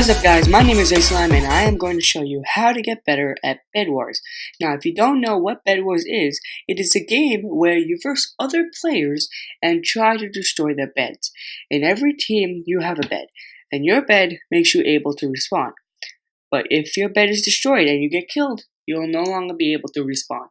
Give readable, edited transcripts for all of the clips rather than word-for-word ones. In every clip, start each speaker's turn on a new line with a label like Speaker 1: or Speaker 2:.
Speaker 1: What is up guys, my name is Islam and I am going to show you how to get better at Bed Wars. Now if you don't know what Bed Wars is, it is a game where you verse other players and try to destroy their beds. In every team you have a bed, and your bed makes you able to respawn. But if your bed is destroyed and you get killed, you'll no longer be able to respawn.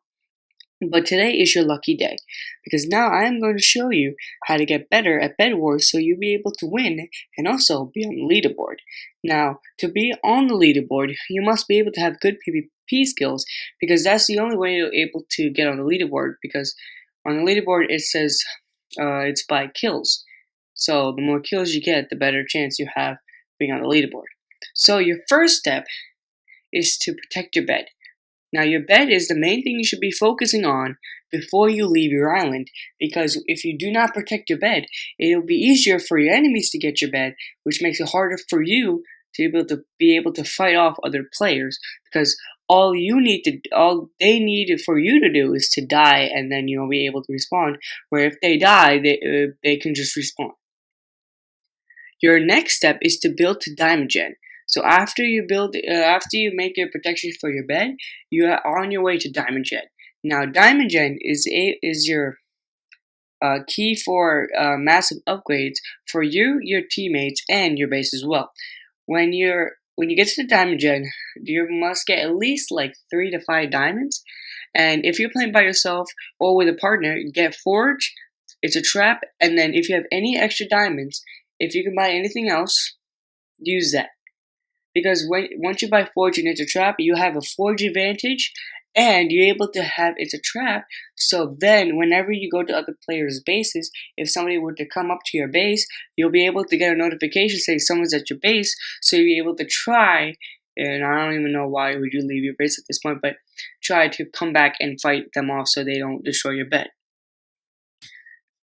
Speaker 1: But today is your lucky day, because now I am going to show you how to get better at Bed Wars so you'll be able to win and also be on the leaderboard. Now, to be on the leaderboard, you must be able to have good PvP skills, because that's the only way you're able to get on the leaderboard, because on the leaderboard it says it's by kills. So the more kills you get, the better chance you have being on the leaderboard. So your first step is to protect your bed. Now your bed is the main thing you should be focusing on before you leave your island, because if you do not protect your bed, it'll be easier for your enemies to get your bed, which makes it harder for you to be able to fight off other players, because all they need for you to do is to die, and then you'll be able to respawn, where if they die, they can just respawn. Your next step is to build to Diamond Gen. So after you make your protection for your bed, you are on your way to Diamond Gen. Now Diamond Gen is your key for massive upgrades for you, your teammates, and your base as well. When you get to the Diamond Gen, you must get at least like 3 to 5 diamonds. And if you're playing by yourself or with a partner, get Forge. It's a trap, and then if you have any extra diamonds, if you can buy anything else, use that. Because once you buy Forge and it's a trap, you have a Forge advantage, and you're able to have it's a trap. So then, whenever you go to other players' bases, if somebody were to come up to your base, you'll be able to get a notification saying someone's at your base. So you'll be able to try, and I don't even know why would you leave your base at this point, but try to come back and fight them off so they don't destroy your bed.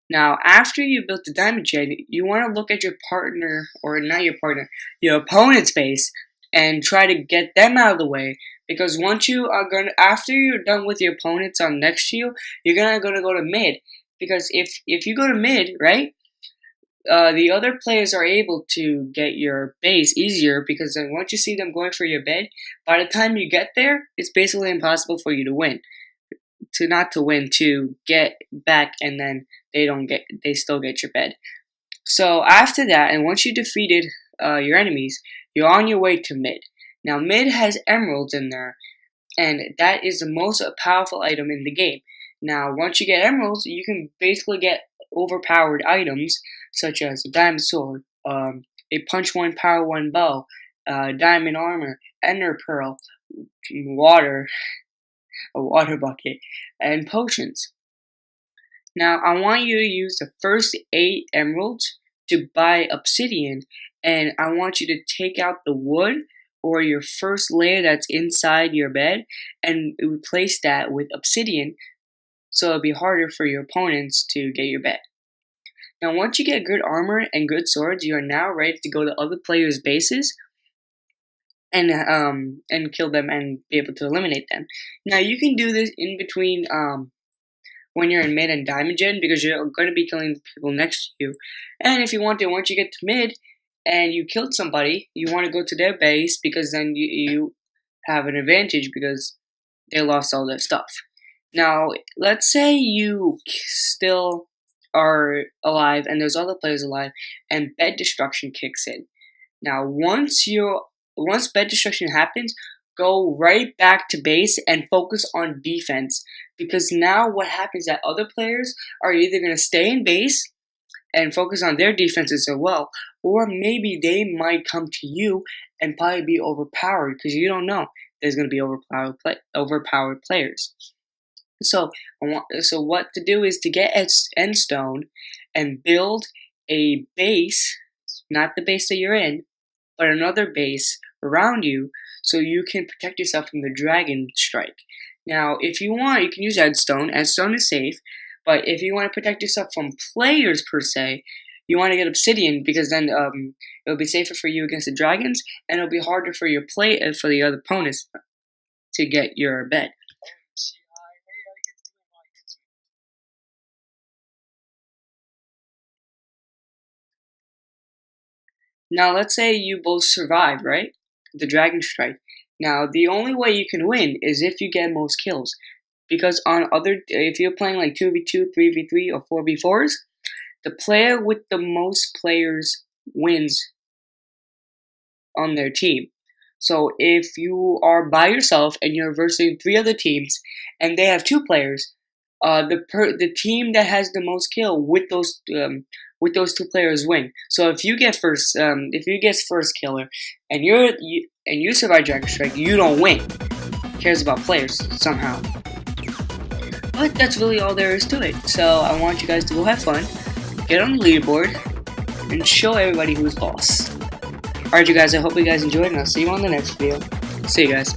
Speaker 1: Now, after you built the Diamond Gen, you want to look at your partner, or not your partner, your opponent's base, and try to get them out of the way. Because after you're done with your opponents on next to you, you're gonna go to mid. Because if you go to mid, right, the other players are able to get your base easier, because then once you see them going for your bed, by the time you get there, it's basically impossible for you to win. To get back, and then they still get your bed. So after that, and once you defeated your enemies, you're on your way to mid. Now mid has emeralds in there, and that is the most powerful item in the game. Now once you get emeralds, you can basically get overpowered items such as a diamond sword, a punch 1 power 1 bow, diamond armor, ender pearl, water, a water bucket, and potions. Now I want you to use the first 8 emeralds to buy obsidian, and I want you to take out the wood or your first layer that's inside your bed and replace that with obsidian, so it'll be harder for your opponents to get your bed. Now once you get good armor and good swords, you are now ready to go to other players' bases and kill them and be able to eliminate them. Now you can do this in between when you're in mid and Diamond Gen, because you're going to be killing the people next to you. And if you want to, once you get to mid and you killed somebody, you want to go to their base, because then you have an advantage because they lost all their stuff. Now let's say you still are alive and there's other players alive, and bed destruction kicks in. Now once bed destruction happens, go right back to base and focus on defense, because now what happens is that other players are either going to stay in base and focus on their defenses as well, or maybe they might come to you and probably be overpowered, because you don't know there's going to be overpowered players. So what to do is to get endstone and build a base, not the base that you're in, but another base around you, so you can protect yourself from the dragon strike. Now if you want, you can use endstone. Endstone is safe, but if you want to protect yourself from players per se, you want to get obsidian, because then it'll be safer for you against the dragons, and it'll be harder for for the other opponents to get your bed. Now let's say you both survive, right? The Dragon Strike. Now the only way you can win is if you get most kills. Because if you're playing like 2v2, 3v3, or 4v4s, the player with the most players wins on their team. So if you are by yourself and you're versing 3 other teams and they have 2 players, the team that has the most kill with those 2 players win. So if you get first killer and you survive Dragon Strike, you don't win. It cares about players somehow. But that's really all there is to it. So I want you guys to go have fun, get on the leaderboard, and show everybody who's boss. Alright you guys, I hope you guys enjoyed, and I'll see you on the next video. See you guys.